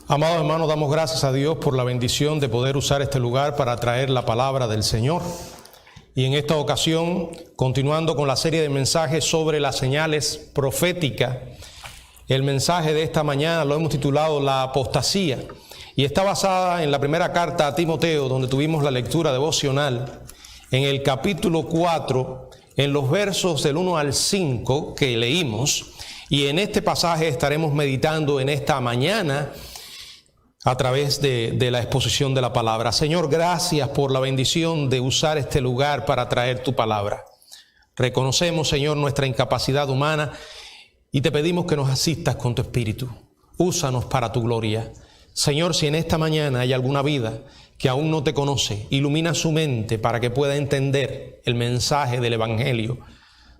Amados hermanos, damos gracias a Dios por la bendición de poder usar este lugar para traer la palabra del Señor. Y en esta ocasión, continuando con la serie de mensajes sobre las señales proféticas, el mensaje de esta mañana lo hemos titulado La apostasía, y está basada en la primera carta a Timoteo, donde tuvimos la lectura devocional, en el capítulo 4, en los versos del 1 al 5 que leímos, y en este pasaje estaremos meditando en esta mañana a través de la exposición de la palabra. Señor, gracias por la bendición de usar este lugar para traer tu palabra. Reconocemos, Señor, nuestra incapacidad humana y te pedimos que nos asistas con tu espíritu. Úsanos para tu gloria. Señor, si en esta mañana hay alguna vida que aún no te conoce, ilumina su mente para que pueda entender el mensaje del Evangelio.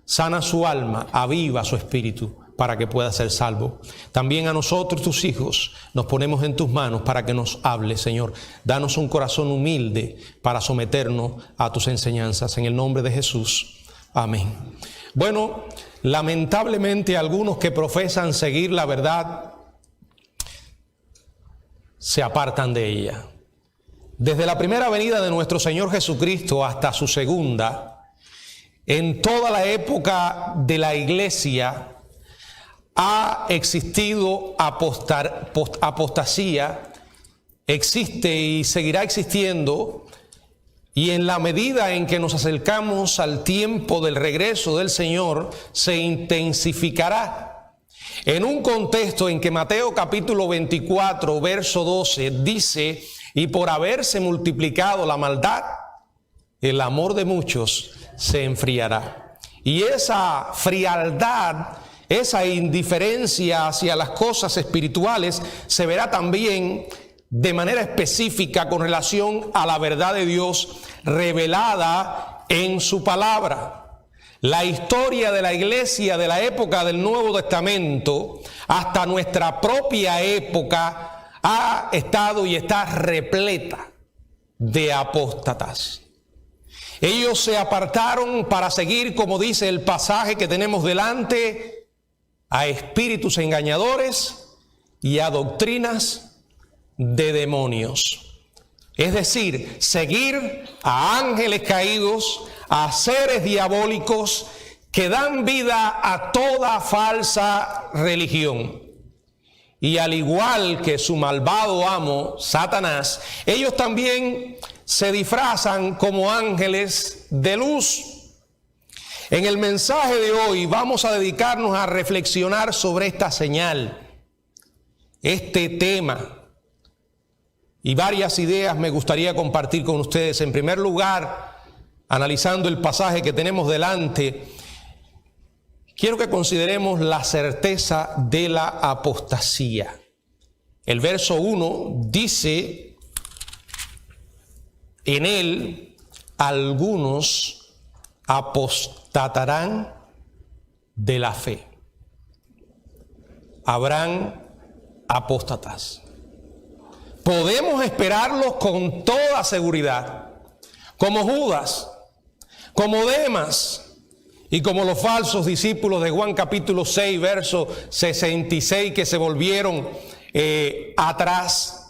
Sana su alma, aviva su espíritu para que pueda ser salvo. También a nosotros, tus hijos, nos ponemos en tus manos para que nos hables, Señor. Danos un corazón humilde para someternos a tus enseñanzas. En el nombre de Jesús. Amén. Bueno, lamentablemente algunos que profesan seguir la verdad se apartan de ella. Desde la primera venida de nuestro Señor Jesucristo hasta su segunda, en toda la época de la iglesia ha existido apostasía, existe y seguirá existiendo, y en la medida en que nos acercamos al tiempo del regreso del Señor, se intensificará. En un contexto en que Mateo capítulo 24, verso 12 dice: y por haberse multiplicado la maldad, el amor de muchos se enfriará. Y esa frialdad, esa indiferencia hacia las cosas espirituales se verá también de manera específica con relación a la verdad de Dios revelada en su palabra. La historia de la iglesia de la época del Nuevo Testamento hasta nuestra propia época ha estado y está repleta de apóstatas. Ellos se apartaron para seguir, como dice el pasaje que tenemos delante, a espíritus engañadores y a doctrinas de demonios. Es decir, seguir a ángeles caídos, a seres diabólicos que dan vida a toda falsa religión. Y al igual que su malvado amo, Satanás, ellos también se disfrazan como ángeles de luz. En el mensaje de hoy vamos a dedicarnos a reflexionar sobre esta señal, este tema, y varias ideas me gustaría compartir con ustedes. En primer lugar, analizando el pasaje que tenemos delante, quiero que consideremos la certeza de la apostasía. El verso 1 dice: en él algunos apostatarán de la fe. Habrán apóstatas. Podemos esperarlos con toda seguridad, como Judas, como Demas y como los falsos discípulos de Juan capítulo 6, verso 66, que se volvieron atrás.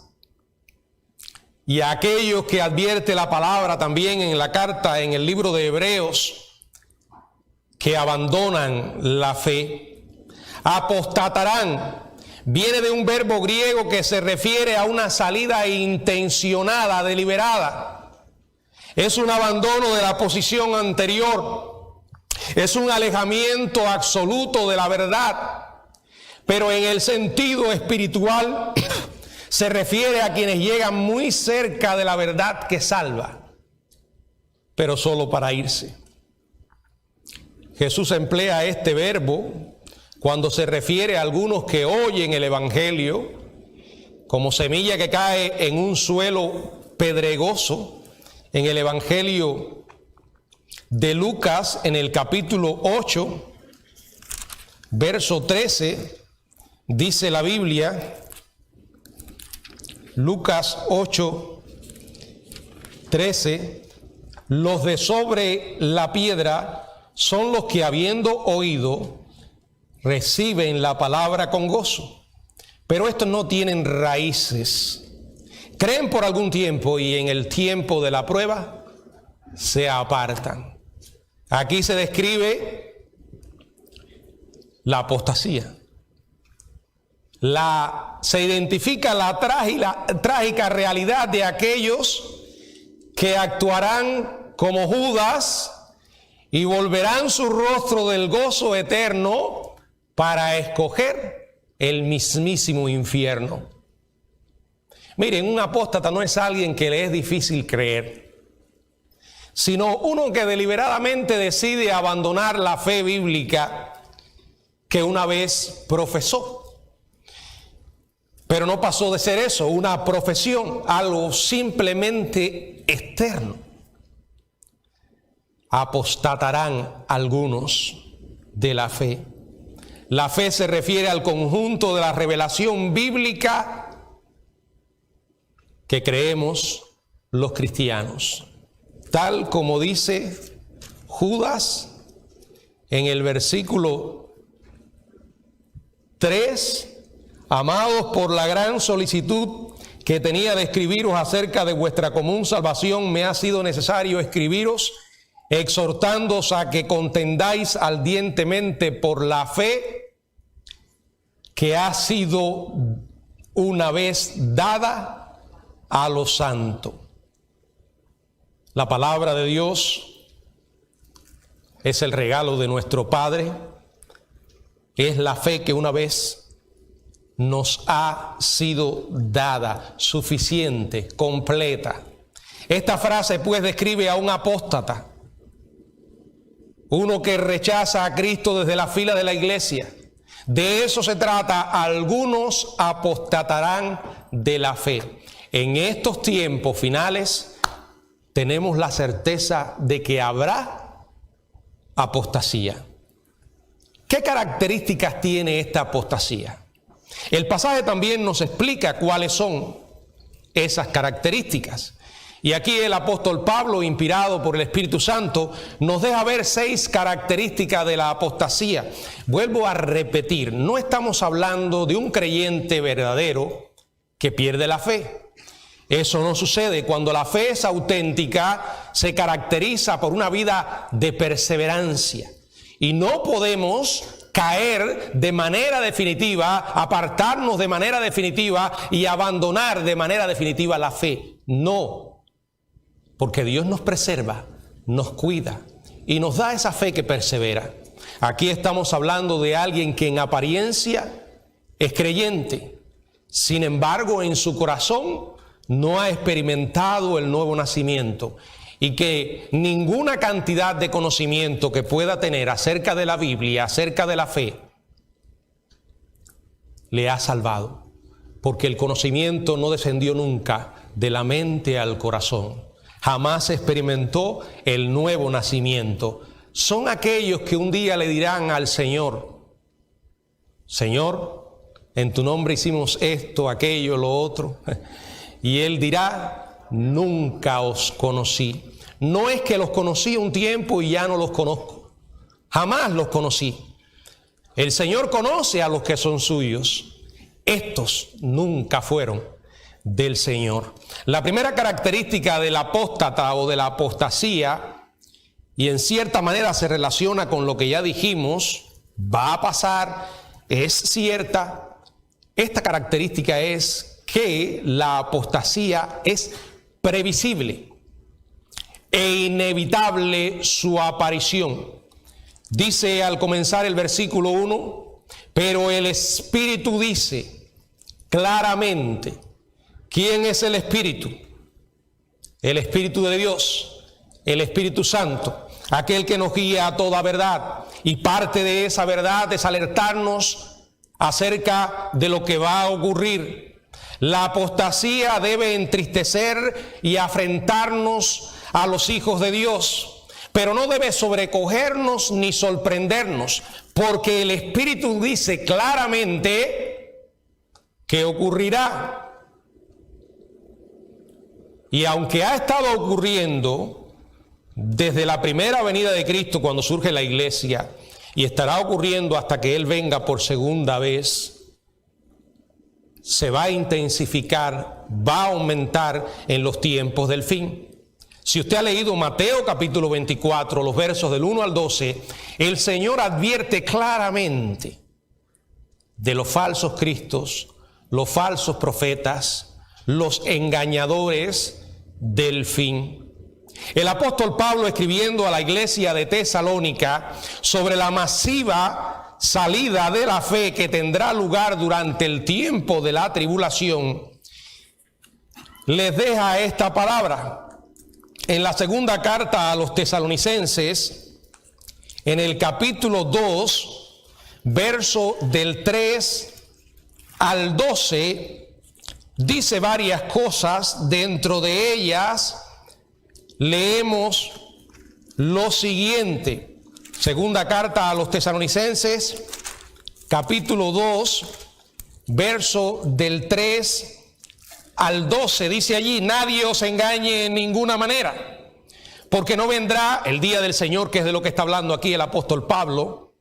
Y a aquellos que advierte la palabra también en la carta, en el libro de Hebreos, que abandonan la fe. Apostatarán viene de un verbo griego que se refiere a una salida intencionada, deliberada. Es un abandono de la posición anterior. Es un alejamiento absoluto de la verdad. Pero en el sentido espiritual se refiere a quienes llegan muy cerca de la verdad que salva, pero solo para irse. Jesús emplea este verbo cuando se refiere a algunos que oyen el Evangelio como semilla que cae en un suelo pedregoso. En el Evangelio de Lucas, en el capítulo 8, verso 13, dice la Biblia, Lucas 8, 13, los de sobre la piedra son los que, habiendo oído, reciben la palabra con gozo, pero estos no tienen raíces. Creen por algún tiempo y en el tiempo de la prueba se apartan. Aquí se describe la apostasía. Se identifica la trágica realidad de aquellos que actuarán como Judas y volverán su rostro del gozo eterno para escoger el mismísimo infierno. Miren, un apóstata no es alguien que le es difícil creer, sino uno que deliberadamente decide abandonar la fe bíblica que una vez profesó. Pero no pasó de ser eso, una profesión, algo simplemente externo. Apostatarán algunos de la fe. La fe se refiere al conjunto de la revelación bíblica que creemos los cristianos. Tal como dice Judas en el versículo 3, amados, por la gran solicitud que tenía de escribiros acerca de vuestra común salvación, me ha sido necesario escribiros, exhortándoos a que contendáis ardientemente por la fe que ha sido una vez dada a los santos. La palabra de Dios es el regalo de nuestro Padre, es la fe que una vez nos ha sido dada, suficiente, completa. Esta frase pues describe a un apóstata, uno que rechaza a Cristo desde la fila de la iglesia. De eso se trata. Algunos apostatarán de la fe. En estos tiempos finales tenemos la certeza de que habrá apostasía. ¿Qué características tiene esta apostasía? El pasaje también nos explica cuáles son esas características. Y aquí el apóstol Pablo, inspirado por el Espíritu Santo, nos deja ver 6 características de la apostasía. Vuelvo a repetir, no estamos hablando de un creyente verdadero que pierde la fe. Eso no sucede. Cuando la fe es auténtica, se caracteriza por una vida de perseverancia. Y no podemos caer de manera definitiva, apartarnos de manera definitiva y abandonar de manera definitiva la fe. No, porque Dios nos preserva, nos cuida y nos da esa fe que persevera. Aquí estamos hablando de alguien que en apariencia es creyente, sin embargo en su corazón no ha experimentado el nuevo nacimiento, y que ninguna cantidad de conocimiento que pueda tener acerca de la Biblia, acerca de la fe, le ha salvado, porque el conocimiento no descendió nunca de la mente al corazón. Jamás experimentó el nuevo nacimiento. Son aquellos que un día le dirán al Señor: Señor, en tu nombre hicimos esto, aquello, lo otro. Y Él dirá: nunca os conocí. No es que los conocí un tiempo y ya no los conozco. Jamás los conocí. El Señor conoce a los que son suyos. Estos nunca fueron del Señor. La primera característica del apóstata o de la apostasía, y en cierta manera se relaciona con lo que ya dijimos, va a pasar, es cierta. Esta característica es que la apostasía es previsible e inevitable su aparición. Dice al comenzar el versículo 1, pero el Espíritu dice claramente. ¿Quién es el Espíritu? El Espíritu de Dios, el Espíritu Santo, aquel que nos guía a toda verdad. Y parte de esa verdad es alertarnos acerca de lo que va a ocurrir. La apostasía debe entristecer y afrentarnos a los hijos de Dios, pero no debe sobrecogernos ni sorprendernos, porque el Espíritu dice claramente que ocurrirá. Y aunque ha estado ocurriendo desde la primera venida de Cristo, cuando surge la iglesia, y estará ocurriendo hasta que Él venga por segunda vez, se va a intensificar, va a aumentar en los tiempos del fin. Si usted ha leído Mateo capítulo 24, los versos del 1 al 12, el Señor advierte claramente de los falsos cristos, los falsos profetas, los engañadores del fin. El apóstol Pablo, escribiendo a la iglesia de Tesalónica sobre la masiva salida de la fe que tendrá lugar durante el tiempo de la tribulación, les deja esta palabra. En la segunda carta a los tesalonicenses, en el capítulo 2, verso del 3 al 12, dice varias cosas. Dentro de ellas leemos lo siguiente. Segunda carta a los tesalonicenses, capítulo 2, verso del 3 al 12, dice allí: nadie os engañe en ninguna manera, porque no vendrá el día del Señor, que es de lo que está hablando aquí el apóstol Pablo,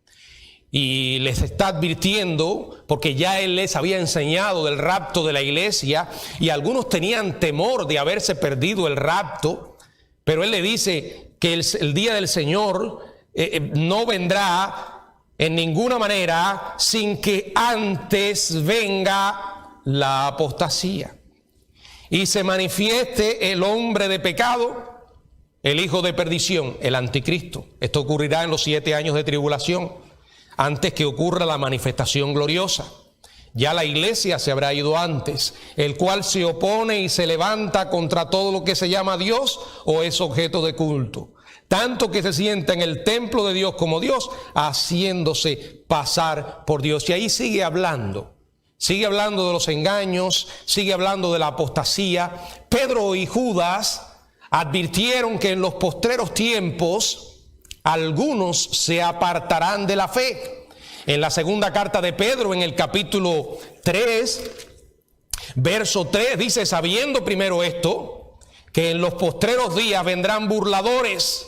y les está advirtiendo, porque ya él les había enseñado del rapto de la iglesia, y algunos tenían temor de haberse perdido el rapto, pero él le dice que el día del Señor no vendrá en ninguna manera sin que antes venga la apostasía y se manifieste el hombre de pecado, el hijo de perdición, el anticristo. Esto ocurrirá en los 7 años de tribulación, antes que ocurra la manifestación gloriosa. Ya la iglesia se habrá ido antes, el cual se opone y se levanta contra todo lo que se llama Dios o es objeto de culto, tanto que se sienta en el templo de Dios como Dios, haciéndose pasar por Dios. Y ahí sigue hablando de los engaños, sigue hablando de la apostasía. Pedro y Judas advirtieron que en los postreros tiempos algunos se apartarán de la fe. En la segunda carta de Pedro, en el capítulo 3, verso 3, dice: sabiendo primero esto, que en los postreros días vendrán burladores,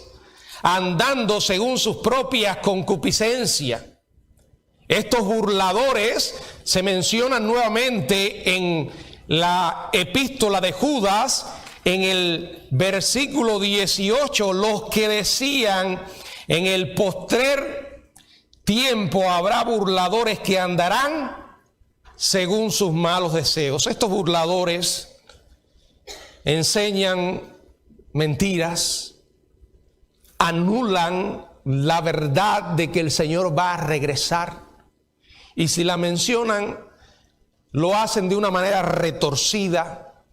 andando según sus propias concupiscencias. Estos burladores se mencionan nuevamente en la epístola de Judas, en el versículo 18, los que decían: en el postrer tiempo habrá burladores que andarán según sus malos deseos. Estos burladores enseñan mentiras, anulan la verdad de que el Señor va a regresar. Y si la mencionan, lo hacen de una manera retorcida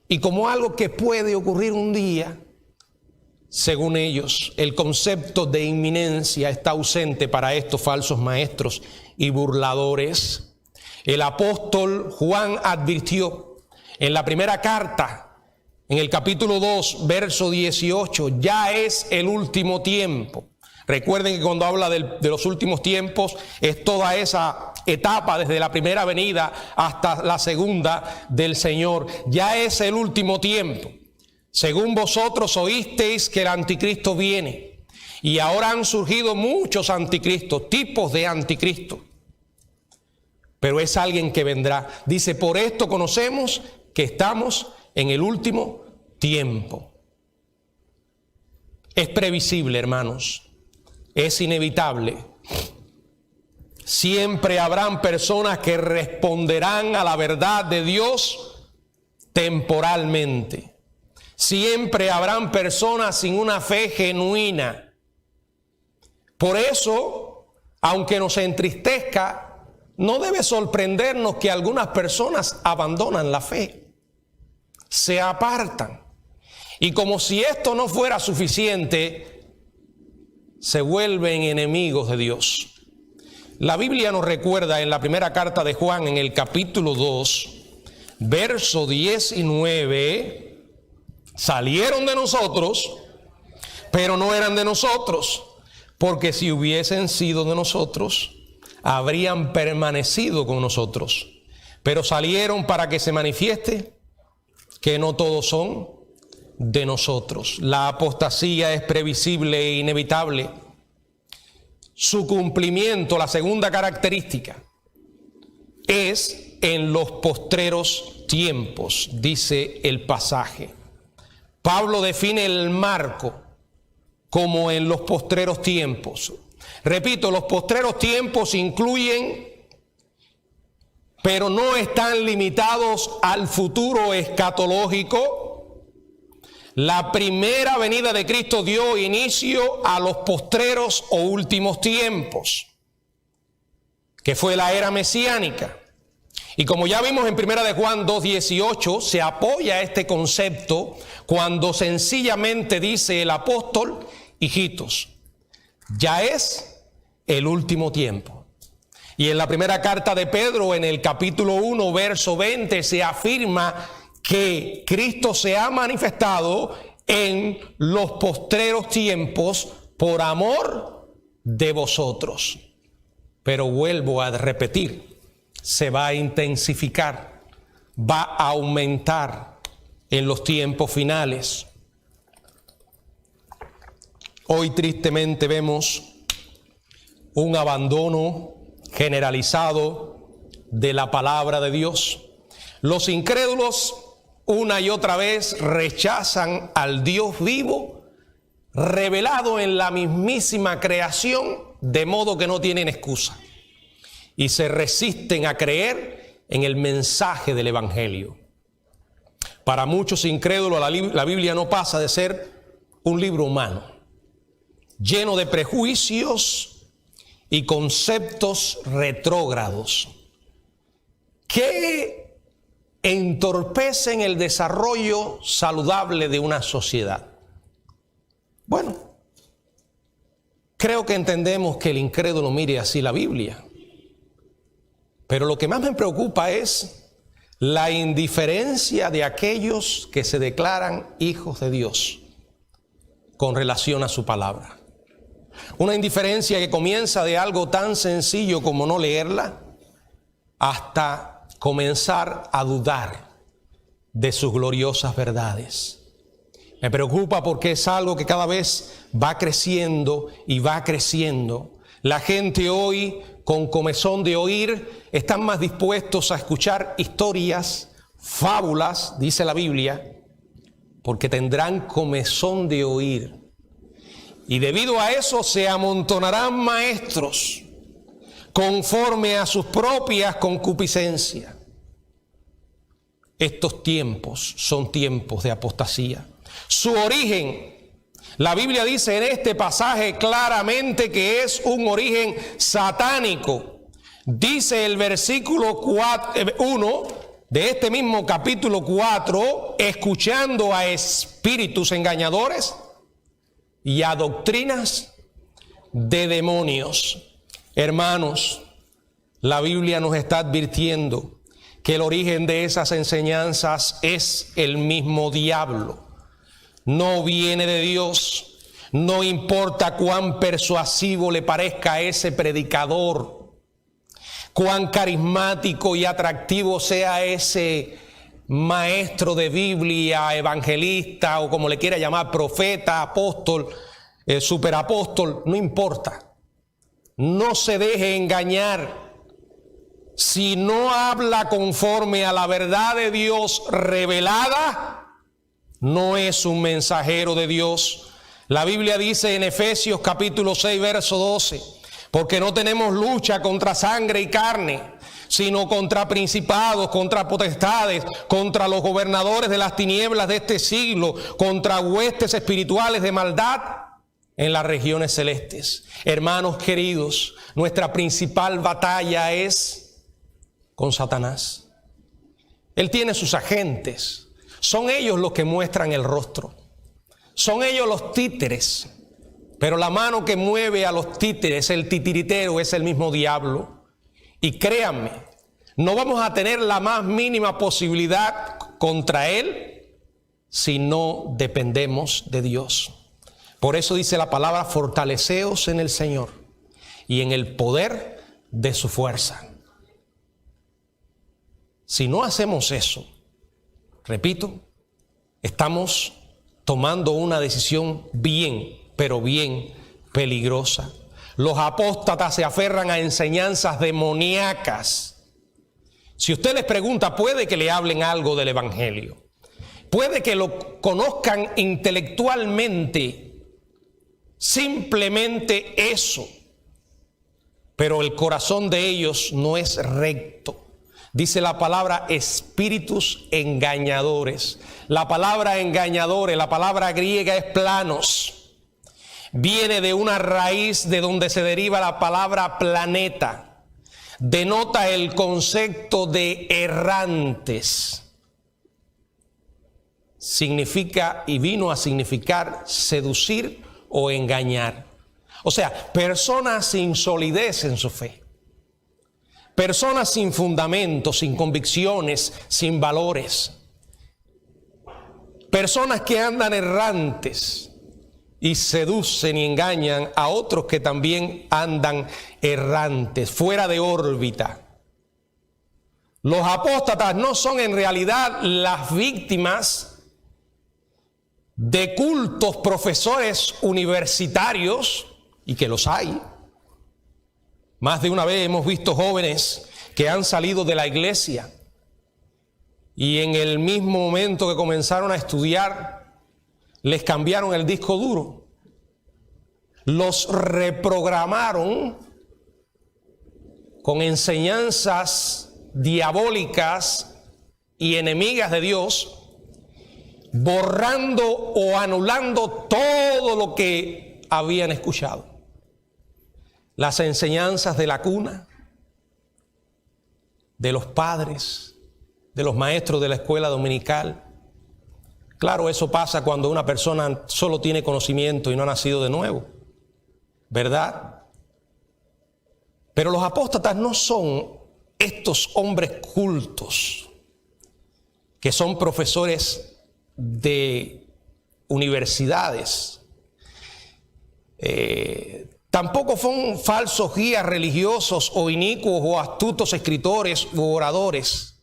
y como algo que puede ocurrir un día. Según ellos, el concepto de inminencia está ausente para estos falsos maestros y burladores. El apóstol Juan advirtió en la primera carta, en el capítulo 2, verso 18, ya es el último tiempo. Recuerden que cuando habla de los últimos tiempos es toda esa etapa desde la primera venida hasta la segunda del Señor. Ya es el último tiempo. Según vosotros oísteis que el anticristo viene, y ahora han surgido muchos anticristos, tipos de anticristo, pero es alguien que vendrá. Dice: por esto conocemos que estamos en el último tiempo. Es previsible, hermanos. Es inevitable. Siempre habrán personas que responderán a la verdad de Dios temporalmente. Siempre habrán personas sin una fe genuina. Por eso, aunque nos entristezca, no debe sorprendernos que algunas personas abandonan la fe, se apartan. Y como si esto no fuera suficiente, se vuelven enemigos de Dios. La Biblia nos recuerda en la primera carta de Juan, en el capítulo 2, verso 19, salieron de nosotros, pero no eran de nosotros, porque si hubiesen sido de nosotros, habrían permanecido con nosotros. Pero salieron para que se manifieste que no todos son de nosotros. La apostasía es previsible e inevitable. Su cumplimiento, la segunda característica, es en los postreros tiempos, dice el pasaje. Pablo define el marco como en los postreros tiempos. Repito, los postreros tiempos incluyen, pero no están limitados al futuro escatológico. La primera venida de Cristo dio inicio a los postreros o últimos tiempos, que fue la era mesiánica. Y como ya vimos en 1 de Juan 2:18, se apoya este concepto cuando sencillamente dice el apóstol: hijitos, ya es el último tiempo. Y en la primera carta de Pedro, en el capítulo 1, verso 20, se afirma que Cristo se ha manifestado en los postreros tiempos por amor de vosotros. Pero vuelvo a repetir, se va a intensificar, va a aumentar en los tiempos finales. Hoy tristemente vemos un abandono generalizado de la palabra de Dios. Los incrédulos una y otra vez rechazan al Dios vivo, revelado en la mismísima creación, de modo que no tienen excusa. Y se resisten a creer en el mensaje del Evangelio. Para muchos incrédulos, la Biblia no pasa de ser un libro humano, lleno de prejuicios y conceptos retrógrados que entorpecen el desarrollo saludable de una sociedad. Bueno, creo que entendemos que el incrédulo mire así la Biblia. Pero lo que más me preocupa es la indiferencia de aquellos que se declaran hijos de Dios con relación a su palabra. Una indiferencia que comienza de algo tan sencillo como no leerla hasta comenzar a dudar de sus gloriosas verdades. Me preocupa porque es algo que cada vez va creciendo y va creciendo. La gente hoy, con comezón de oír, están más dispuestos a escuchar historias, fábulas, dice la Biblia, porque tendrán comezón de oír. Y debido a eso se amontonarán maestros conforme a sus propias concupiscencias. Estos tiempos son tiempos de apostasía. Su origen, la Biblia dice en este pasaje claramente que es un origen satánico. Dice el versículo 1 de este mismo capítulo 4, escuchando a espíritus engañadores y a doctrinas de demonios. Hermanos, la Biblia nos está advirtiendo que el origen de esas enseñanzas es el mismo diablo. No viene de Dios. No importa cuán persuasivo le parezca a ese predicador, cuán carismático y atractivo sea ese maestro de Biblia, evangelista o como le quiera llamar, profeta, apóstol, superapóstol, no importa. No se deje engañar. Si no habla conforme a la verdad de Dios revelada, no es un mensajero de Dios. La Biblia dice en Efesios capítulo 6, verso 12, porque no tenemos lucha contra sangre y carne, sino contra principados, contra potestades, contra los gobernadores de las tinieblas de este siglo, contra huestes espirituales de maldad en las regiones celestes. Hermanos queridos, nuestra principal batalla es con Satanás. Él tiene sus agentes. Son ellos los que muestran el rostro. Son ellos los títeres. Pero la mano que mueve a los títeres, el titiritero, es el mismo diablo. Y créanme, no vamos a tener la más mínima posibilidad contra él si no dependemos de Dios. Por eso dice la palabra: fortaleceos en el Señor y en el poder de su fuerza. Si no hacemos eso, repito, estamos tomando una decisión bien, pero bien peligrosa. Los apóstatas se aferran a enseñanzas demoníacas Si usted les pregunta, puede que le hablen algo del Evangelio. Puede que lo conozcan intelectualmente, simplemente eso. Pero el corazón de ellos no es recto. Dice la palabra espíritus engañadores. La palabra engañadores, la palabra griega es planos. Viene de una raíz de donde se deriva la palabra planeta. Denota el concepto de errantes. Significa y vino a significar seducir o engañar. O sea, personas sin solidez en su fe. Personas sin fundamentos, sin convicciones, sin valores. Personas que andan errantes y seducen y engañan a otros que también andan errantes, fuera de órbita. Los apóstatas no son en realidad las víctimas de cultos profesores universitarios, y que los hay. Más de una vez hemos visto jóvenes que han salido de la iglesia y en el mismo momento que comenzaron a estudiar, les cambiaron el disco duro. Los reprogramaron con enseñanzas diabólicas y enemigas de Dios, borrando o anulando todo lo que habían escuchado. Las enseñanzas de la cuna, de los padres, de los maestros de la escuela dominical. Claro, eso pasa cuando una persona solo tiene conocimiento y no ha nacido de nuevo, ¿verdad? Pero los apóstatas no son estos hombres cultos que son profesores de universidades. Tampoco son falsos guías religiosos o inicuos o astutos escritores u oradores.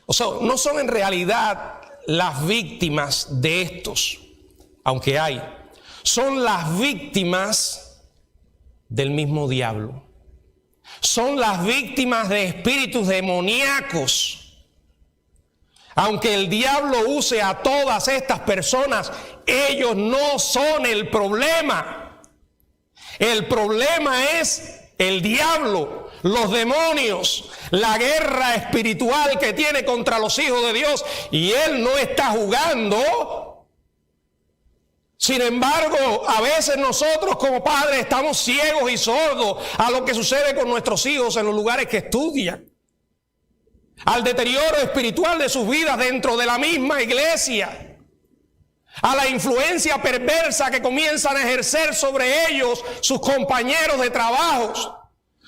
O sea, no son en realidad las víctimas de estos, aunque hay. Son las víctimas del mismo diablo. Son las víctimas de espíritus demoníacos. Aunque el diablo use a todas estas personas, ellos no son el problema. El problema es el diablo, los demonios, la guerra espiritual que tiene contra los hijos de Dios, y él no está jugando. Sin embargo, a veces nosotros como padres estamos ciegos y sordos a lo que sucede con nuestros hijos en los lugares que estudian, al deterioro espiritual de sus vidas dentro de la misma iglesia, a la influencia perversa que comienzan a ejercer sobre ellos sus compañeros de trabajo,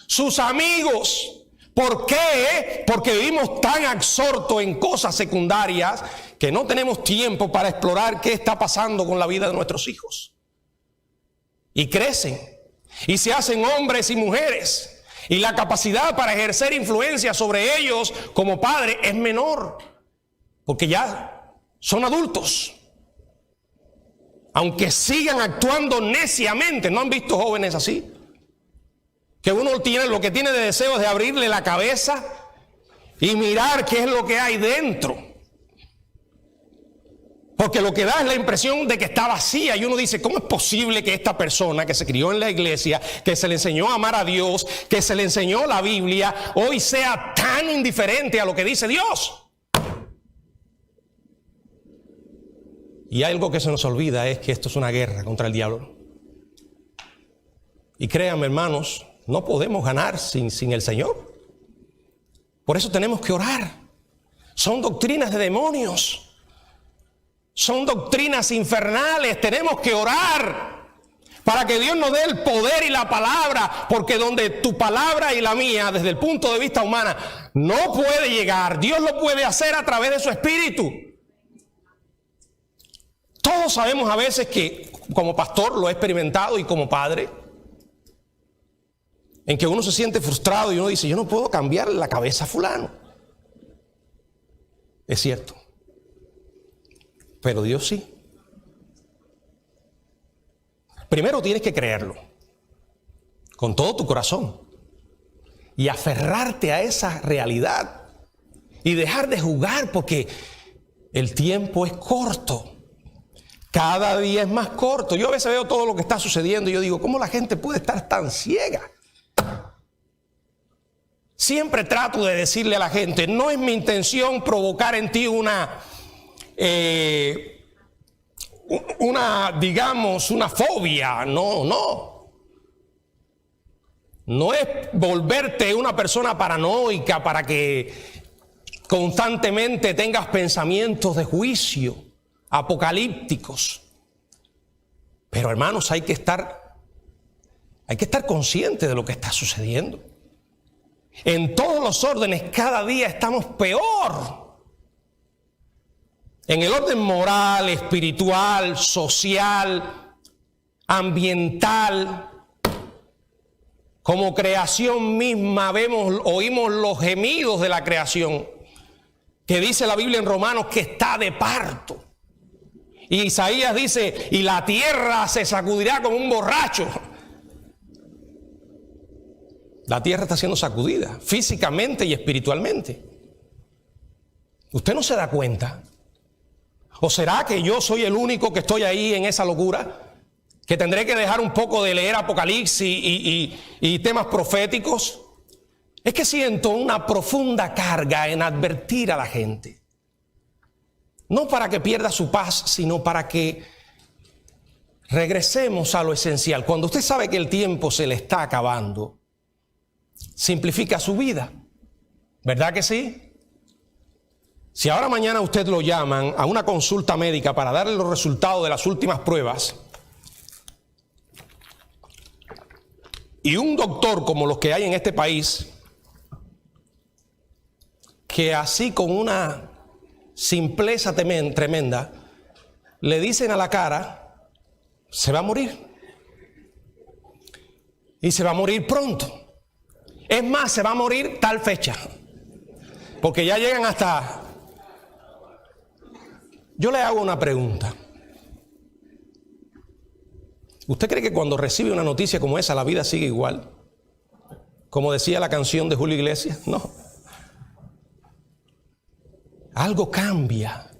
sus amigos. ¿Por qué? Porque vivimos tan absortos en cosas secundarias que no tenemos tiempo para explorar qué está pasando con la vida de nuestros hijos. Y crecen y se hacen hombres y mujeres, y la capacidad para ejercer influencia sobre ellos como padre es menor, porque ya son adultos. Aunque sigan actuando neciamente. ¿No han visto jóvenes así? Que uno tiene, lo que tiene de deseo es de abrirle la cabeza y mirar qué es lo que hay dentro. Porque lo que da es la impresión de que está vacía, y uno dice, ¿cómo es posible que esta persona que se crió en la iglesia, que se le enseñó a amar a Dios, que se le enseñó la Biblia, hoy sea tan indiferente a lo que dice Dios? Y algo que se nos olvida es que esto es una guerra contra el diablo. Y créanme, hermanos, no podemos ganar sin el Señor. Por eso tenemos que orar. Son doctrinas de demonios. Son doctrinas infernales. Tenemos que orar para que Dios nos dé el poder y la palabra. Porque donde tu palabra y la mía, desde el punto de vista humano, no puede llegar, Dios lo puede hacer a través de su Espíritu. Todos sabemos a veces que, como pastor lo he experimentado y como padre, en que uno se siente frustrado y uno dice, yo no puedo cambiar la cabeza a fulano. Es cierto. Pero Dios sí. Primero tienes que creerlo con todo tu corazón. y aferrarte a esa realidad y dejar de jugar, porque el tiempo es corto. Cada día es más corto. Yo a veces veo todo lo que está sucediendo y yo digo, ¿cómo la gente puede estar tan ciega? Siempre trato de decirle a la gente, no es mi intención provocar en ti una fobia. No. No es volverte una persona paranoica para que constantemente tengas pensamientos de juicio apocalípticos. Pero hermanos, hay que estar conscientes de lo que está sucediendo. En todos los órdenes cada día estamos peor. En el orden moral, espiritual, social, ambiental, como creación misma oímos los gemidos de la creación, que dice la Biblia en Romanos que está de parto. Y Isaías dice, y la tierra se sacudirá como un borracho. La tierra está siendo sacudida físicamente y espiritualmente. ¿Usted no se da cuenta? ¿O será que yo soy el único que estoy ahí en esa locura? ¿Que tendré que dejar un poco de leer Apocalipsis y temas proféticos? Es que siento una profunda carga en advertir a la gente. No para que pierda su paz, sino para que regresemos a lo esencial. Cuando usted sabe que el tiempo se le está acabando, simplifica su vida. ¿Verdad que sí? Si ahora mañana usted lo llaman a una consulta médica para darle los resultados de las últimas pruebas, y un doctor como los que hay en este país, que así con una simpleza tremenda, le dicen a la cara, se va a morir. Y se va a morir pronto. Es más, se va a morir tal fecha. Porque ya llegan hasta... Yo le hago una pregunta. ¿Usted cree que cuando recibe una noticia como esa, la vida sigue igual? Como decía la canción de Julio Iglesias. No. Algo cambia.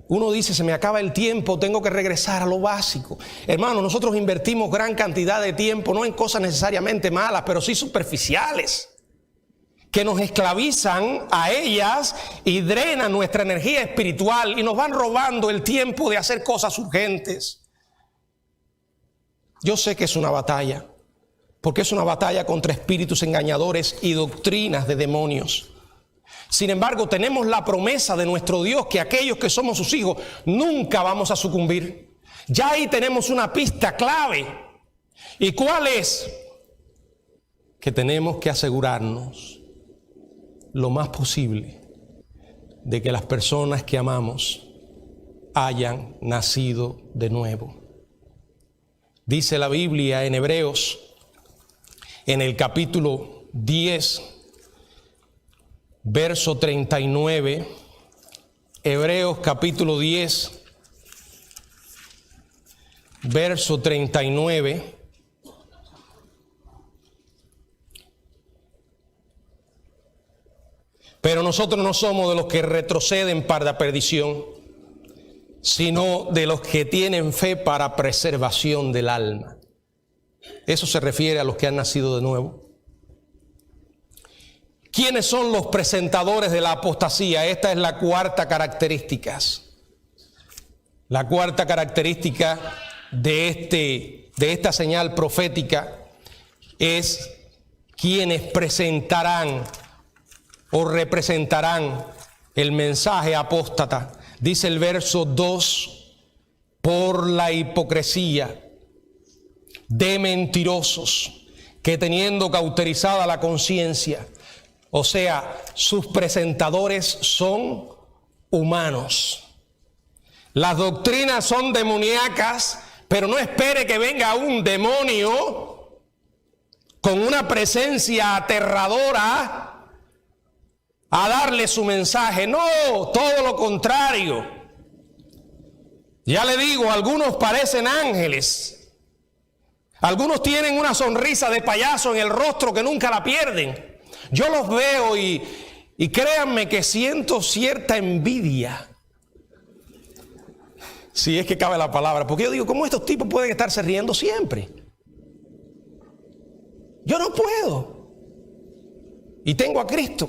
Uno dice, se me acaba el tiempo, tengo que regresar a lo básico. Hermano, nosotros invertimos gran cantidad de tiempo, no en cosas necesariamente malas, pero sí superficiales, que nos esclavizan a ellas y drenan nuestra energía espiritual y nos van robando el tiempo de hacer cosas urgentes. Yo sé que es una batalla, porque es una batalla contra espíritus engañadores y doctrinas de demonios. Sin embargo, tenemos la promesa de nuestro Dios que aquellos que somos sus hijos nunca vamos a sucumbir. Ya ahí tenemos una pista clave. ¿Y cuál es? Que tenemos que asegurarnos lo más posible de que las personas que amamos hayan nacido de nuevo. Dice la Biblia en Hebreos, en el capítulo 10, verso 39, Hebreos capítulo 10, verso 39. Pero nosotros no somos de los que retroceden para la perdición, sino de los que tienen fe para preservación del alma. Eso se refiere a los que han nacido de nuevo. ¿Quiénes son los presentadores de la apostasía? Esta es la cuarta característica. La cuarta característica de esta señal profética es quienes presentarán o representarán el mensaje apóstata. Dice el verso 2, por la hipocresía de mentirosos que teniendo cauterizada la conciencia, o sea, sus presentadores son humanos. Las doctrinas son demoníacas, pero no espere que venga un demonio con una presencia aterradora a darle su mensaje. No, todo lo contrario. Ya le digo, algunos parecen ángeles, Algunos tienen una sonrisa de payaso en el rostro que nunca la pierden. Yo los veo y créanme que siento cierta envidia. Si es que cabe la palabra. Porque yo digo, ¿cómo estos tipos pueden estarse riendo siempre? Yo no puedo. Y tengo a Cristo.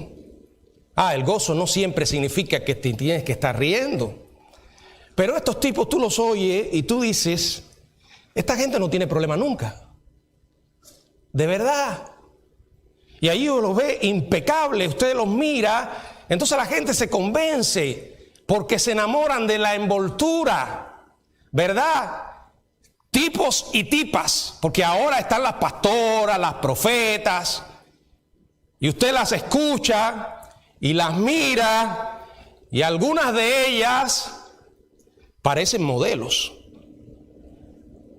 El gozo no siempre significa que te tienes que estar riendo. Pero estos tipos tú los oyes y tú dices, esta gente no tiene problema nunca. De verdad. Y ahí uno los ve impecables, usted los mira, entonces la gente se convence porque se enamoran de la envoltura, ¿verdad? Tipos y tipas, porque ahora están las pastoras, las profetas, y usted las escucha y las mira, y algunas de ellas parecen modelos.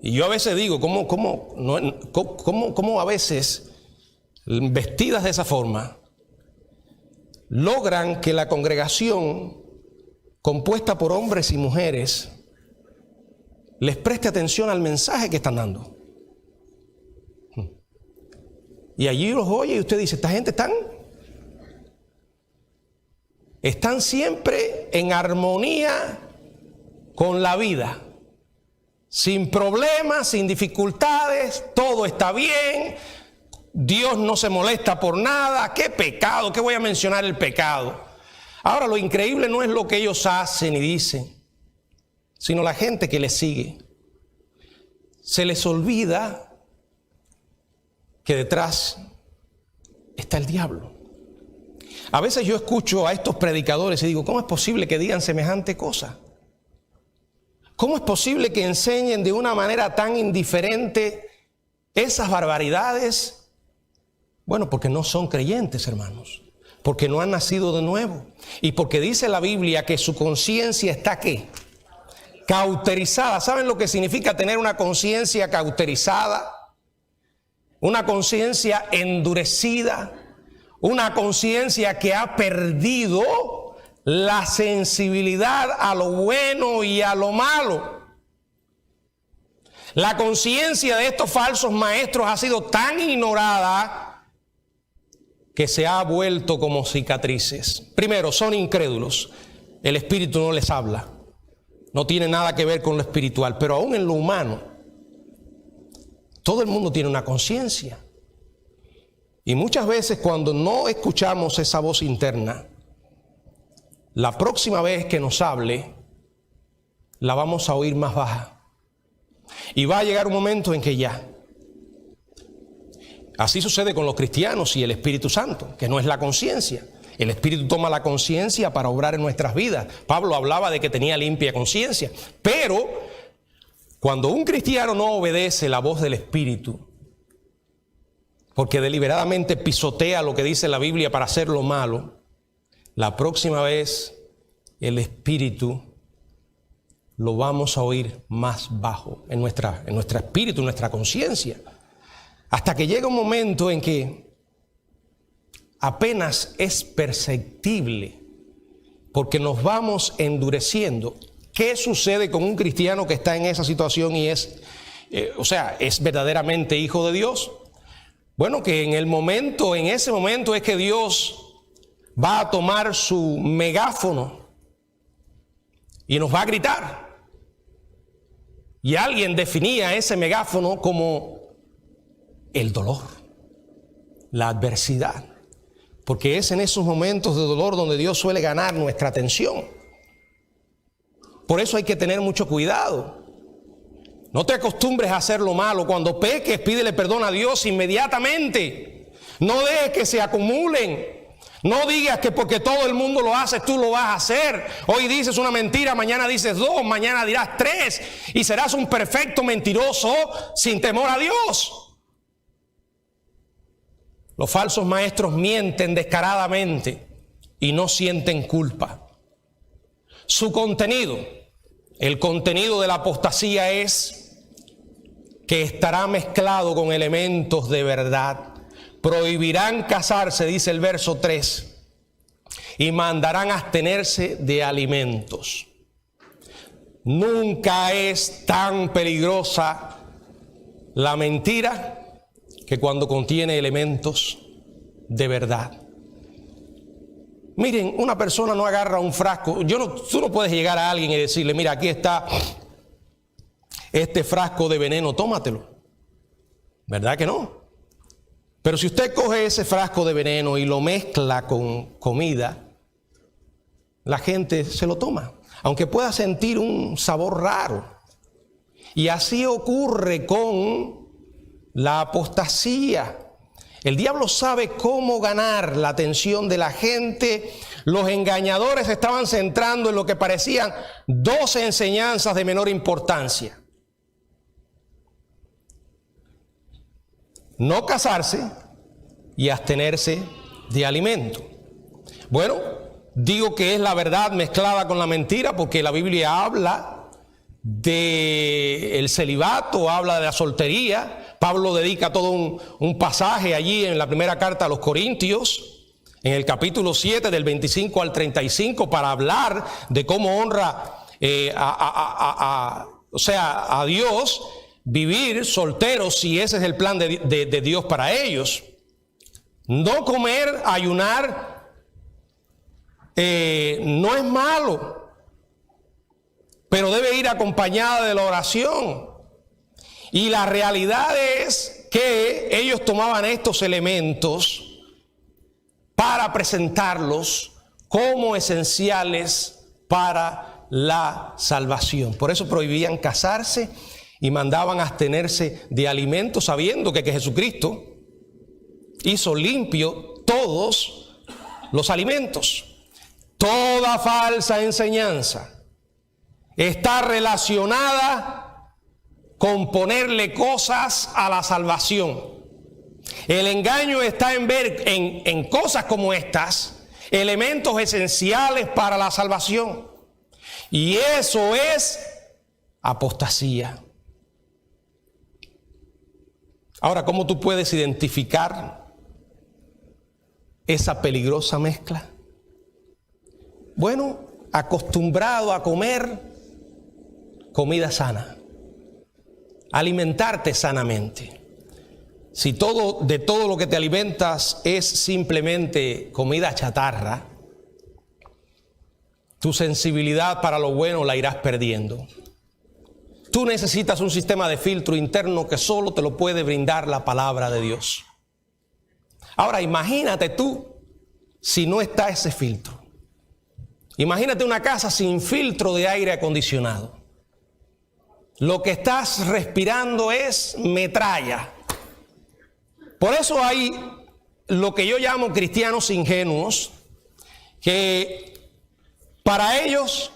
Y yo a veces digo, ¿cómo a veces, vestidas de esa forma, logran que la congregación, compuesta por hombres y mujeres, les preste atención al mensaje que están dando? Y allí los oye y usted dice, esta gente están siempre en armonía con la vida, sin problemas, sin dificultades, todo está bien, Dios no se molesta por nada. ¿Qué pecado? ¿Qué voy a mencionar el pecado? Ahora, lo increíble no es lo que ellos hacen y dicen, sino la gente que les sigue. Se les olvida que detrás está el diablo. A veces yo escucho a estos predicadores y digo, ¿cómo es posible que digan semejante cosa? ¿Cómo es posible que enseñen de una manera tan indiferente esas barbaridades? Bueno, porque no son creyentes, hermanos. Porque no han nacido de nuevo. Y porque dice la Biblia que su conciencia está ¿qué? Cauterizada. ¿Saben lo que significa tener una conciencia cauterizada? Una conciencia endurecida. Una conciencia que ha perdido la sensibilidad a lo bueno y a lo malo. La conciencia de estos falsos maestros ha sido tan ignorada que se ha vuelto como cicatrices. Primero, son incrédulos. El Espíritu no les habla. No tiene nada que ver con lo espiritual. Pero aún en lo humano, todo el mundo tiene una conciencia. Y muchas veces cuando no escuchamos esa voz interna, la próxima vez que nos hable, la vamos a oír más baja. Y va a llegar un momento en que ya. Así sucede con los cristianos y el Espíritu Santo, que no es la conciencia. El Espíritu toma la conciencia para obrar en nuestras vidas. Pablo hablaba de que tenía limpia conciencia. Pero cuando un cristiano no obedece la voz del Espíritu, porque deliberadamente pisotea lo que dice la Biblia para hacer lo malo, la próxima vez el Espíritu lo vamos a oír más bajo en nuestro espíritu, en nuestra conciencia. Hasta que llega un momento en que apenas es perceptible, porque nos vamos endureciendo. ¿Qué sucede con un cristiano que está en esa situación y es verdaderamente hijo de Dios? Bueno, que en ese momento es que Dios va a tomar su megáfono y nos va a gritar. Y alguien definía ese megáfono como el dolor, la adversidad. Porque es en esos momentos de dolor donde Dios suele ganar nuestra atención. Por eso hay que tener mucho cuidado. No te acostumbres a hacer lo malo. Cuando peques, pídele perdón a Dios inmediatamente. No dejes que se acumulen. No digas que porque todo el mundo lo hace, tú lo vas a hacer. Hoy dices una mentira, mañana dices 2, mañana dirás 3. Y serás un perfecto mentiroso sin temor a Dios. Los falsos maestros mienten descaradamente y no sienten culpa. Su contenido, el contenido de la apostasía es que estará mezclado con elementos de verdad. Prohibirán casarse, dice el verso 3, y mandarán abstenerse de alimentos. Nunca es tan peligrosa la mentira que cuando contiene elementos de verdad. Miren, una persona no agarra un frasco. Tú no puedes llegar a alguien y decirle, mira, aquí está este frasco de veneno, tómatelo. ¿Verdad que no? Pero si usted coge ese frasco de veneno y lo mezcla con comida, la gente se lo toma, aunque pueda sentir un sabor raro. Y así ocurre con la apostasía. El diablo sabe cómo ganar la atención de la gente. Los engañadores se estaban centrando en lo que parecían 12 enseñanzas de menor importancia. No casarse y abstenerse de alimento. Bueno, digo que es la verdad mezclada con la mentira porque la Biblia habla del celibato, habla de la soltería. Pablo dedica todo un pasaje allí en la primera carta a los Corintios, en el capítulo 7 del 25 al 35, para hablar de cómo honra a Dios vivir solteros, si ese es el plan de Dios para ellos. No comer, ayunar, no es malo, pero debe ir acompañada de la oración. Y la realidad es que ellos tomaban estos elementos para presentarlos como esenciales para la salvación. Por eso prohibían casarse y mandaban abstenerse de alimentos, sabiendo que Jesucristo hizo limpio todos los alimentos. Toda falsa enseñanza está relacionada con ponerle cosas a la salvación. El engaño está en ver en cosas como estas elementos esenciales para la salvación. Y eso es apostasía. Ahora, ¿cómo tú puedes identificar esa peligrosa mezcla? Bueno, acostumbrado a comer comida sana, alimentarte sanamente. Si de todo lo que te alimentas es simplemente comida chatarra, tu sensibilidad para lo bueno la irás perdiendo. Tú necesitas un sistema de filtro interno que solo te lo puede brindar la palabra de Dios. Ahora, imagínate tú si no está ese filtro. Imagínate una casa sin filtro de aire acondicionado. Lo que estás respirando es metralla. Por eso hay lo que yo llamo cristianos ingenuos, que para ellos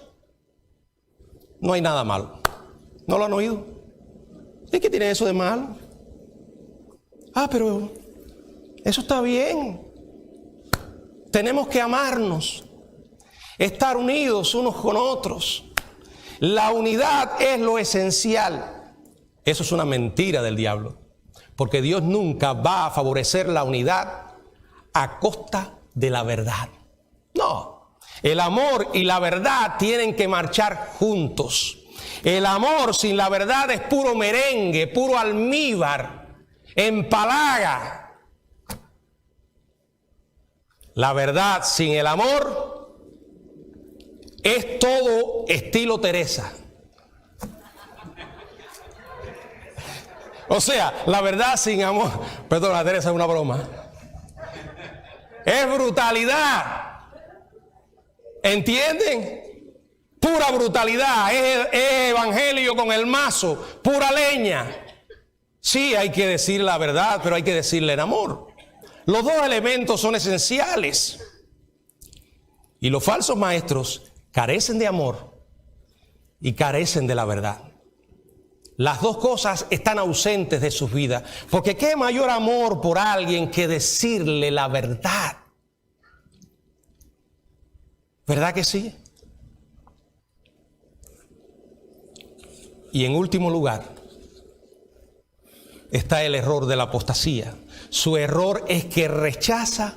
no hay nada malo. ¿No lo han oído? ¿Y qué tiene eso de malo? Pero eso está bien. Tenemos que amarnos, estar unidos unos con otros. La unidad es lo esencial. Eso es una mentira del diablo, porque Dios nunca va a favorecer la unidad a costa de la verdad. No, el amor y la verdad tienen que marchar juntos. El amor sin la verdad es puro merengue, puro almíbar, empalaga. La verdad sin el amor es todo estilo Teresa. O sea, la verdad sin amor, perdón, la Teresa es una broma, es brutalidad. ¿Entienden? Pura brutalidad, es evangelio con el mazo, pura leña. Sí, hay que decir la verdad, pero hay que decirle en amor. Los dos elementos son esenciales. Y los falsos maestros carecen de amor y carecen de la verdad. Las dos cosas están ausentes de sus vidas. Porque qué mayor amor por alguien que decirle la verdad. ¿Verdad que sí? Y en último lugar, está el error de la apostasía. Su error es que rechaza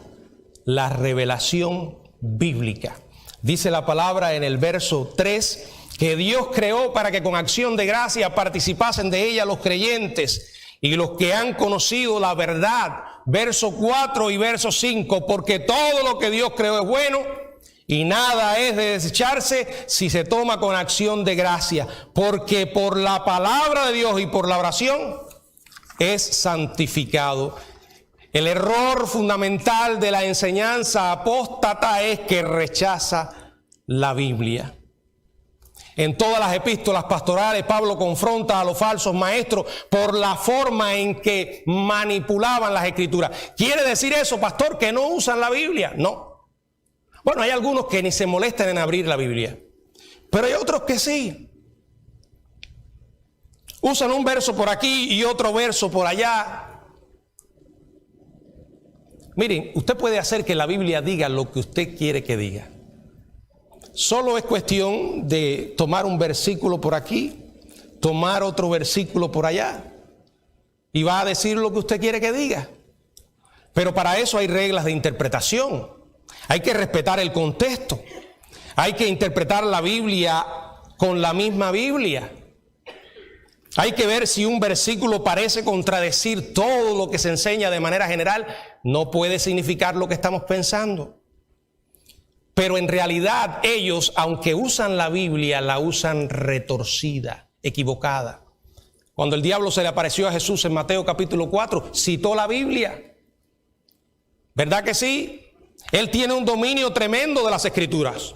la revelación bíblica. Dice la palabra en el verso 3, que Dios creó para que con acción de gracia participasen de ella los creyentes. y los que han conocido la verdad. Verso 4 y verso 5, porque todo lo que Dios creó es bueno y nada es de desecharse si se toma con acción de gracia, porque por la palabra de Dios y por la oración es santificado. El error fundamental de la enseñanza apóstata es que rechaza la Biblia. En todas las epístolas pastorales, Pablo confronta a los falsos maestros por la forma en que manipulaban las escrituras. ¿Quiere decir eso, pastor, que no usan la Biblia? No. Bueno, hay algunos que ni se molestan en abrir la Biblia, pero hay otros que sí. Usan un verso por aquí y otro verso por allá. Miren, usted puede hacer que la Biblia diga lo que usted quiere que diga. Solo es cuestión de tomar un versículo por aquí, tomar otro versículo por allá, y va a decir lo que usted quiere que diga. Pero para eso hay reglas de interpretación. Hay que respetar el contexto. Hay que interpretar la Biblia con la misma Biblia. Hay que ver si un versículo parece contradecir todo lo que se enseña de manera general. No puede significar lo que estamos pensando. Pero en realidad ellos, aunque usan la Biblia, la usan retorcida, equivocada. Cuando el diablo se le apareció a Jesús en Mateo capítulo 4, citó la Biblia. ¿Verdad que sí? Él tiene un dominio tremendo de las Escrituras.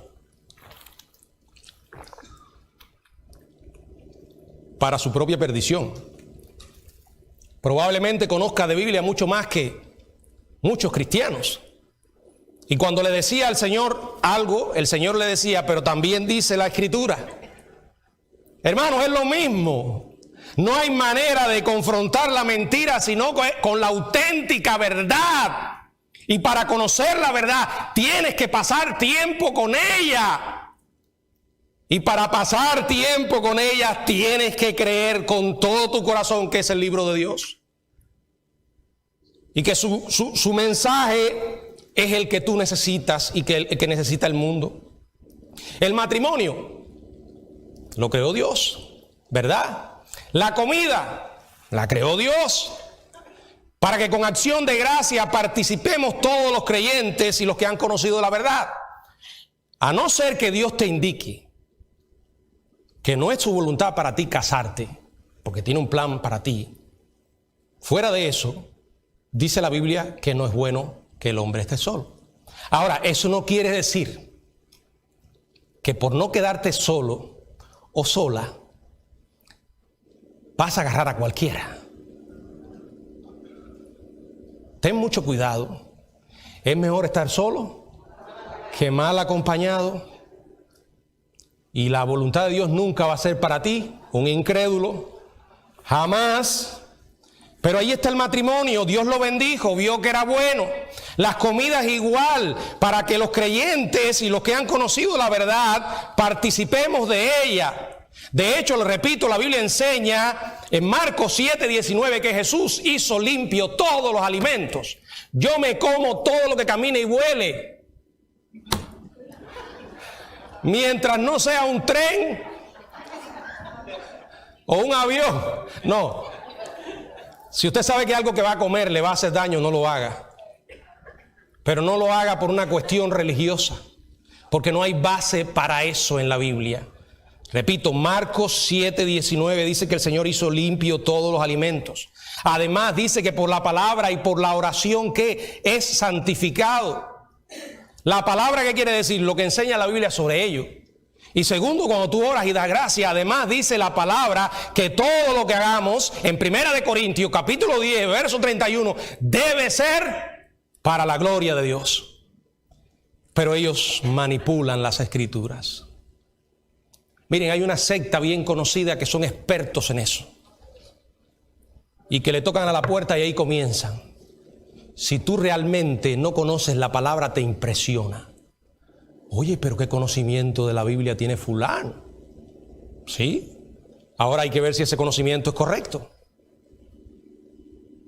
Para su propia perdición. Probablemente conozca de Biblia mucho más que muchos cristianos. Y cuando le decía al Señor algo, el Señor le decía, pero también dice la Escritura. Hermanos, es lo mismo. No hay manera de confrontar la mentira sino con la auténtica verdad. Y para conocer la verdad tienes que pasar tiempo con ella. Y para pasar tiempo con ella tienes que creer con todo tu corazón que es el libro de Dios. Y que su mensaje es el que tú necesitas y el que necesita el mundo. El matrimonio lo creó Dios, ¿verdad? La comida la creó Dios, para que con acción de gracia participemos todos los creyentes y los que han conocido la verdad. A no ser que Dios te indique que no es su voluntad para ti casarte, porque tiene un plan para ti. Fuera de eso, dice la Biblia que no es bueno que el hombre esté solo. Ahora, eso no quiere decir que por no quedarte solo o sola, vas a agarrar a cualquiera. Ten mucho cuidado. Es mejor estar solo que mal acompañado. Y la voluntad de Dios nunca va a ser para ti un incrédulo. Jamás. Pero ahí está el matrimonio, Dios lo bendijo, vio que era bueno. Las comidas igual, para que los creyentes y los que han conocido la verdad participemos de ella. De hecho, le repito, la Biblia enseña en Marcos 7:19 que Jesús hizo limpio todos los alimentos. Yo me como todo lo que camine y vuele. Mientras no sea un tren o un avión, no. Si usted sabe que algo que va a comer le va a hacer daño, no lo haga. Pero no lo haga por una cuestión religiosa, porque no hay base para eso en la Biblia. Repito, Marcos 7:19 dice que el Señor hizo limpio todos los alimentos. Además dice que por la palabra y por la oración que es santificado. La palabra, ¿qué quiere decir? Lo que enseña la Biblia sobre ello. Y segundo, cuando tú oras y das gracia, además dice la palabra que todo lo que hagamos en 1 Corintios capítulo 10, verso 31, debe ser para la gloria de Dios. Pero ellos manipulan las escrituras. Miren, hay una secta bien conocida que son expertos en eso. Y que le tocan a la puerta y ahí comienzan. Si tú realmente no conoces la palabra, te impresiona. Oye, pero qué conocimiento de la Biblia tiene fulano. ¿Sí? Ahora hay que ver si ese conocimiento es correcto.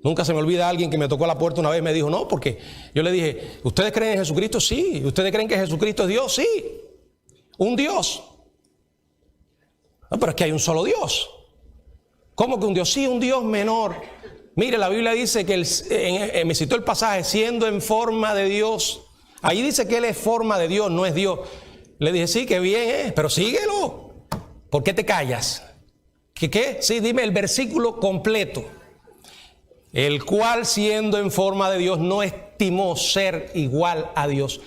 Nunca se me olvida alguien que me tocó a la puerta una vez y me dijo, no, porque yo le dije, ¿ustedes creen en Jesucristo? Sí. ¿Ustedes creen que Jesucristo es Dios? Sí. Un Dios. No, pero es que hay un solo Dios. ¿Cómo que un Dios? Sí, un Dios menor. Mire, la Biblia dice que me citó el pasaje, siendo en forma de Dios. Ahí dice que Él es forma de Dios, no es Dios. Le dije, sí, que bien, pero síguelo. ¿Por qué te callas? ¿Qué? Sí, dime el versículo completo. El cual, siendo en forma de Dios, no estimó ser igual a Dios.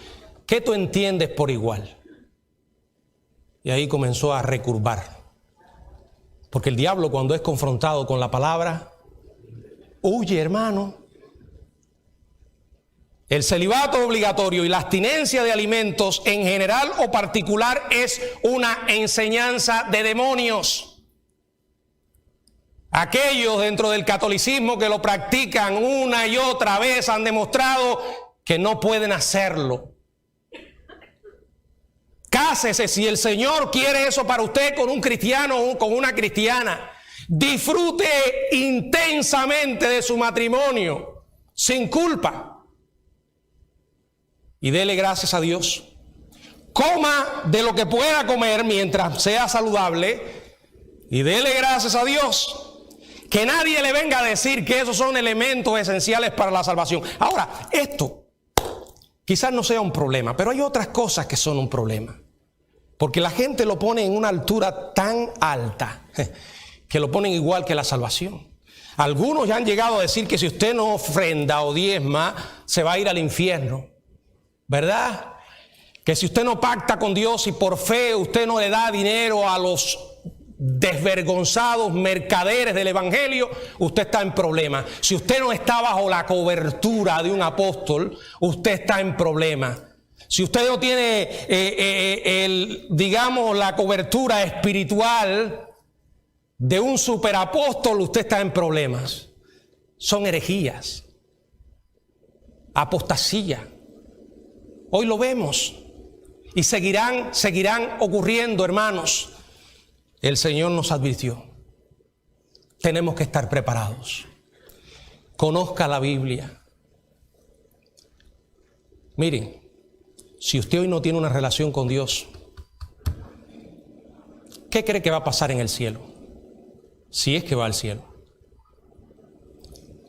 ¿Qué tú entiendes por igual? Y ahí comenzó a recurvar. Porque el diablo, cuando es confrontado con la palabra, huye, hermano. El celibato obligatorio y la abstinencia de alimentos en general o particular es una enseñanza de demonios. Aquellos dentro del catolicismo que lo practican una y otra vez han demostrado que no pueden hacerlo. Cásese si el Señor quiere eso para usted con un cristiano o con una cristiana. Disfrute intensamente de su matrimonio, sin culpa. Y dele gracias a Dios. Coma de lo que pueda comer mientras sea saludable y dele gracias a Dios. Que nadie le venga a decir que esos son elementos esenciales para la salvación. Ahora, esto quizás no sea un problema, pero hay otras cosas que son un problema. Porque la gente lo pone en una altura tan alta que lo ponen igual que la salvación. Algunos ya han llegado a decir que si usted no ofrenda o diezma, se va a ir al infierno. ¿Verdad? Que si usted no pacta con Dios y por fe usted no le da dinero a los desvergonzados mercaderes del evangelio, usted está en problemas. Si usted no está bajo la cobertura de un apóstol, usted está en problemas. Si usted no tiene la cobertura espiritual de un superapóstol, usted está en problemas. Son herejías, apostasía. Hoy lo vemos y seguirán ocurriendo, hermanos. El Señor nos advirtió. Tenemos que estar preparados. Conozca la Biblia. Miren, si usted hoy no tiene una relación con Dios, ¿qué cree que va a pasar en el cielo? Si es que va al cielo.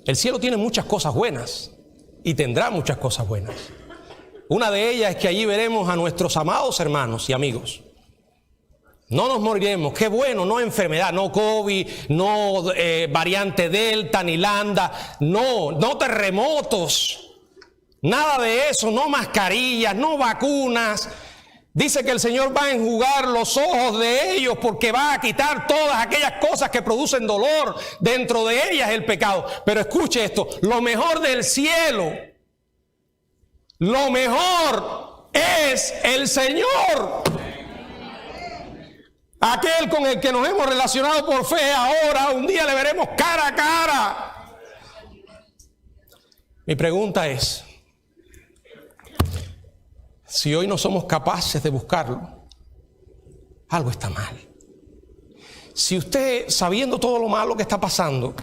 El cielo tiene muchas cosas buenas y tendrá muchas cosas buenas. Una de ellas es que allí veremos a nuestros amados hermanos y amigos. No nos moriremos, qué bueno, no enfermedad, no COVID, no variante Delta ni Lambda, no terremotos, nada de eso, no mascarillas, no vacunas. Dice que el Señor va a enjugar los ojos de ellos porque va a quitar todas aquellas cosas que producen dolor, dentro de ellas el pecado. Pero escuche esto, lo mejor del cielo, lo mejor es el Señor. Aquel con el que nos hemos relacionado por fe, ahora un día le veremos cara a cara. Mi pregunta es, si hoy no somos capaces de buscarlo, algo está mal. Si usted, sabiendo todo lo malo que está pasando,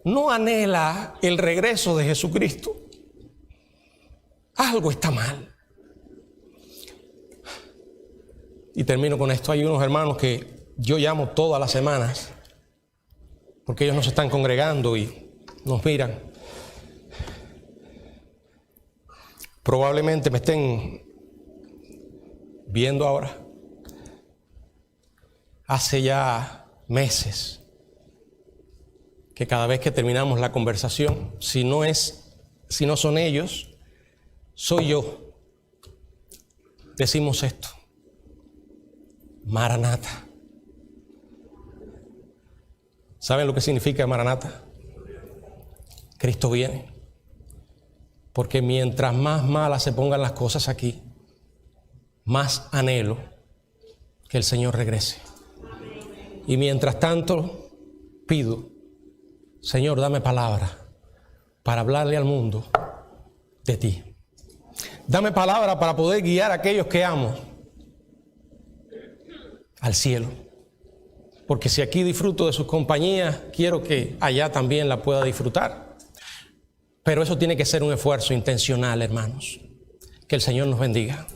no anhela el regreso de Jesucristo, algo está mal. Y termino con esto. Hay unos hermanos que yo llamo todas las semanas porque ellos nos están congregando y nos miran. Probablemente me estén viendo ahora. Hace ya meses que cada vez que terminamos la conversación, si no son ellos, soy yo. Decimos esto: Maranata. ¿Saben lo que significa Maranata? Cristo viene. Porque mientras más malas se pongan las cosas aquí, más anhelo que el Señor regrese. Y mientras tanto, pido, Señor, dame palabra para hablarle al mundo de ti. Dame palabra para poder guiar a aquellos que amo al cielo. Porque si aquí disfruto de sus compañías, quiero que allá también la pueda disfrutar. Pero eso tiene que ser un esfuerzo intencional, hermanos. Que el Señor nos bendiga.